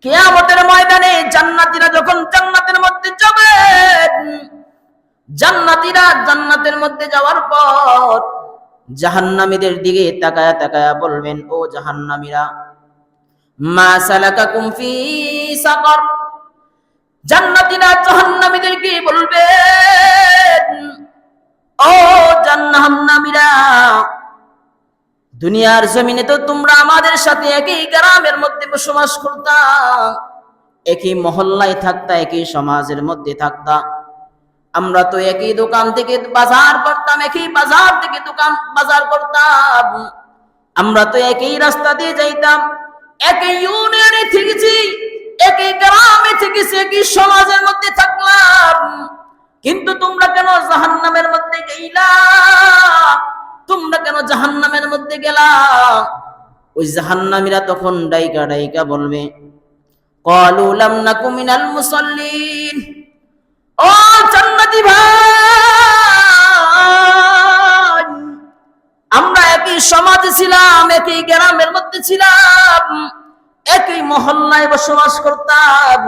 কিয়ামতের ময়দানে জান্নাতীরা যখন জান্নাতের মধ্যে যাবে, জান্নাতীরা জান্নাতের মধ্যে যাওয়ার পর জাহান্নামীদের দিকে তাকায়া তাকায়া বলবেন, ও জাহান্নামীরা, মা সালাকাকুম ফি সাকার। জান্নাতীরা জাহান্নামীদেরকে বলবেন, ও জাহান্নামীরা, দুনিয়ার জমিনে তো তোমরা আমাদের সাথে একই গ্রামের মধ্যে বসবাস করতা, একই মহল্লায় থাকতা, একই সমাজের মধ্যে থাকতা। আমরা তো একই দোকান থেকে বাজার করতাম, একই বাজার থেকে দোকান বাজার করতাম। আমরা তো একই রাস্তা দিয়ে যাইতাম, একই ইউনিয়নে থেকেছি, একই গ্রামে থেকেছি, একই সমাজের মধ্যে থাকলাম। কিন্তু তোমরা কেন জাহান্নামের মধ্যে গেলা? তোমরা কেন জাহান্নামের মধ্যে গেলা? ওই জাহান্নামীরা তখন ডাইকা ডাইকা বলবে, ক্বালু লাম নাকু মিনাল মুসাল্লিন। ও জান্নাতি ভাই, আমরা একই সমাজে ছিলাম, একই গ্রামের মধ্যে ছিলাম, একই মহল্লায় বসবাস করতাম,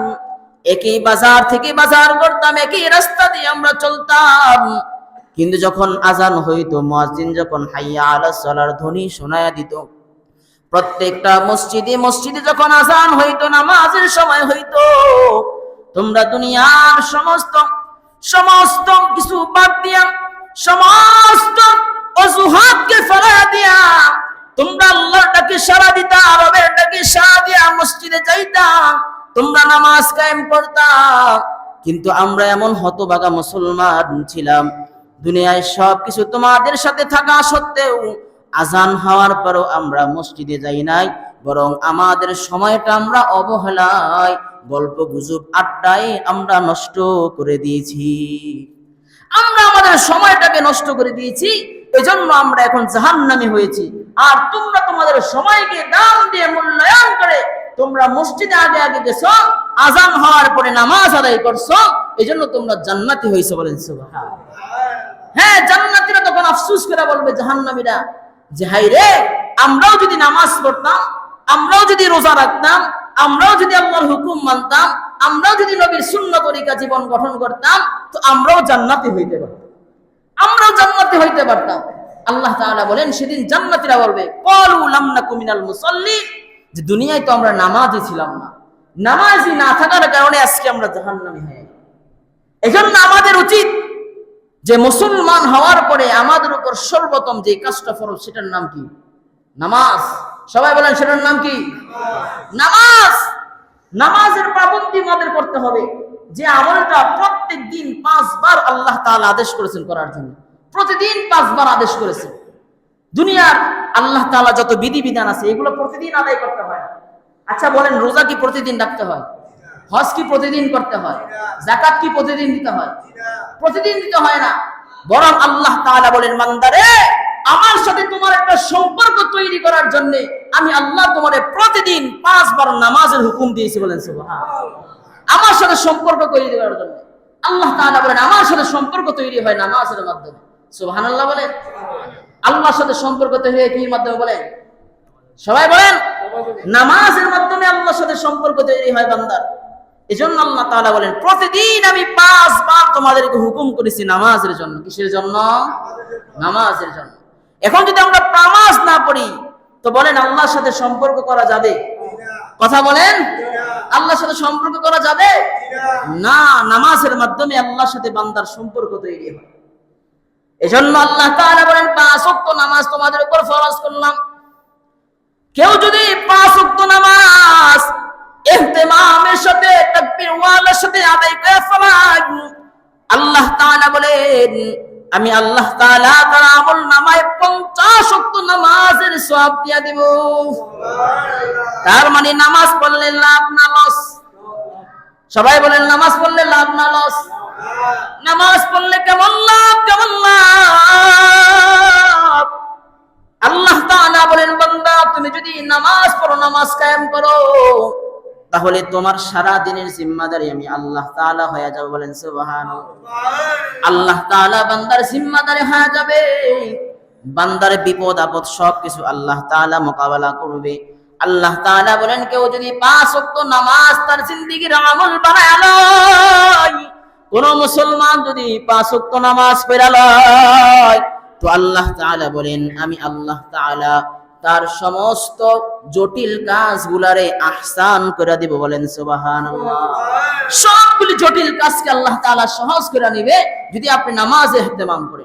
একই বাজার থেকে বাজার করতাম, একই রাস্তা দিয়ে আমরা চলতাম। কিন্তু যখন আজান হইতো, মুয়াজ্জিন যখন হাইয়া আলাস সালার ধ্বনি শোনায়া দিত, প্রত্যেকটা মসজিদে মসজিদে যখন আজান হইতো, নামাজের সময় হইতো, তোমরা দুনিয়ার সমস্ত কিছু বাদ দিয়া, সমস্ত অজুহাতকে ফেলা দিয়া তোমরা আল্লাহর ডাকে সাড়া দিতা, রবের ডাকে সাড়া দিয়া মসজিদে যাইতা, তোমরা নামাজ কায়েম করতা। কিন্তু আমরা এমন হতভাগা মুসলমান ছিলাম, দুনিয়ায় সবকিছু তোমাদের সাথে থাকা সত্ত্বেও আজান হওয়ার পরও আমরা মসজিদে যাই নাই, বরং আমাদের সময়টা আমরা অবহেলায়, গল্প গুজব, আড্ডায় আমরা নষ্ট করে দিয়েছি। আমরা আমাদের সময়টাকে নষ্ট করে দিয়েছি, এজন্য আমরা এখন জাহান্নামী হয়েছি। আর তোমরা তোমাদের সময়কে দাম দিয়ে মূল্যায়ন করে তোমরা মসজিদে আগে আগে গেছো, আজান হওয়ার পরে নামাজ আদায় করছো, এজন্য তোমরা জান্নাতি হয়েছো। বলেন সুবহানাল্লাহ। হ্যাঁ, জান্নাতীরা তখন আফসোস করে বলবে জাহান্নামীরা, যে হাই রে, আমরাও যদি নামাজ পড়তাম, আমরাও যদি রোজা রাখতাম, আমরাও যদি আল্লাহর হুকুম মানতাম, আমরাও যদি নবীর সুন্নাহ তরিকা জীবন গঠন করতাম, তো আমরাও জান্নাতি হইতে পারতাম, আমরাও জান্নাতি হইতে পারতাম। আল্লাহ তাআলা বলেন, সেদিন জান্নাতীরা বলবে, ক্বালু লাম নাকু মিনাল মুসাল্লিন, যে দুনিয়ায় তো আমরা নামাজি ছিলাম না, নামাজি না থাকার কারণে আজকে আমরা জাহান্নামী হয়ে গেলাম। এজন্য আমাদের উচিত যে মুসলমান হওয়ার পরে আমাদের উপর সর্বপ্রথম যে কাজটা ফরজ, সেটার নাম কি? নামাজ। সবাই বলেন, সেটার নাম কি? নামাজ। নামাজের পাবন্দি আমাদের করতে হবে, যে আমলটা প্রত্যেক দিন 5 বার আল্লাহ তাআলা আদেশ করেছেন করার জন্য, প্রতিদিন 5 বার আদেশ করেছেন। দুনিয়ার আল্লাহ তাআলা যত বিধিবিধান আছে, এগুলো প্রতিদিন আদায় করতে হয়। আচ্ছা বলেন, রোজা কি প্রতিদিন রাখতে হয়? হজ কি প্রতিদিন করতে হয়? যাকাত কি প্রতিদিন দিতে হয়? প্রতিদিন দিতে হয় না, বরং আল্লাহ তাআলা বলেন, বান্দারে, আমার সাথে তোমার একটা সম্পর্ক তৈরি করার জন্য আমি আল্লাহ তোমারে প্রতিদিন 5 বার নামাজের হুকুম দিয়েছি। বলেন সুবহানাল্লাহ। আমার সাথে সম্পর্ক তৈরি করার জন্য আল্লাহ তাআলা বলেন, আমার সাথে সম্পর্ক তৈরি হয় নামাজের মাধ্যমে। সুবহানাল্লাহ বলেন। আল্লাহর সাথে সম্পর্ক তৈরি হয় কি মাধ্যমে? বলেন সবাই, বলেন নামাজের মাধ্যমে আল্লাহর সাথে সম্পর্ক তৈরি হয় বান্দার। এজন্য আল্লাহ তাআলা বলেন, প্রতিদিন আমি 5 বার তোমাদেরকে হুকুম করেছি নামাজের জন্য। কিসের জন্য? নামাজের জন্য। এখন যদি আমরা নামাজ না পড়ি, তো বলেন আল্লাহর সাথে সম্পর্ক করা যাবে? কথা বলেন, আল্লাহর সাথে সম্পর্ক করা যাবে না। নামাজের মাধ্যমে আল্লাহর সাথে বান্দার সম্পর্ক তৈরি হয়। এজন্য আল্লাহ তাআলা বলেন, 5 ওয়াক্ত নামাজ তোমাদের উপর ফরজ করলাম। কেউ যদি 5 ওয়াক্ত নামাজ ইহতিমামের সাথে, তাকবীরওয়ালার সাথে আদায় করে ফেলায়, আল্লাহ তাআলা বলেন, আমি আল্লাহ তাআলা তার আমলনামায় 50 ওয়াক্ত নামাজের সওয়াব দিয়া দেব। তার মানে নামাজ পড়লে লাভ না লস? সবাই বলেন, নামাজ পড়লে লাভ না লস? নামাজ পড়লে কেমন লাভ, কেমন লাভ! আল্লাহ তাআলা বলেন, বান্দা, তুমি যদি নামাজ পড়ো, নামাজ কায়েম করো, তাহলে তোমার সারা দিনের জিম্মাদারি আমি আল্লাহ তাআলা হয়ে যাবে। বলেন সুবহানাল্লাহ। আল্লাহ তাআলা বান্দার জিম্মাদারি হয়ে যাবে, বান্দার বিপদ আপদ সবকিছু আল্লাহ তাআলা মোকাবেলা করবে। আল্লাহ তাআলা বলেন কেউ যদি 5 ওয়াক্ত নামাজ তার জিন্দেগীর আমল বানায় লয়, কোন মুসলমান যদি 5 ওয়াক্ত নামাজ পড়া লয়, তো আল্লাহ তাআলা বলেন আমি আল্লাহ তাআলা তার সমস্ত জটিল কাজগুলারে আহসান করে দিব। বলেন সুবহানাল্লাহ। সবগুলি জটিল কাজকে আল্লাহ তাআলা সহজ করে নিবে যদি আপনি নামাজে ইহতিমাম করেন।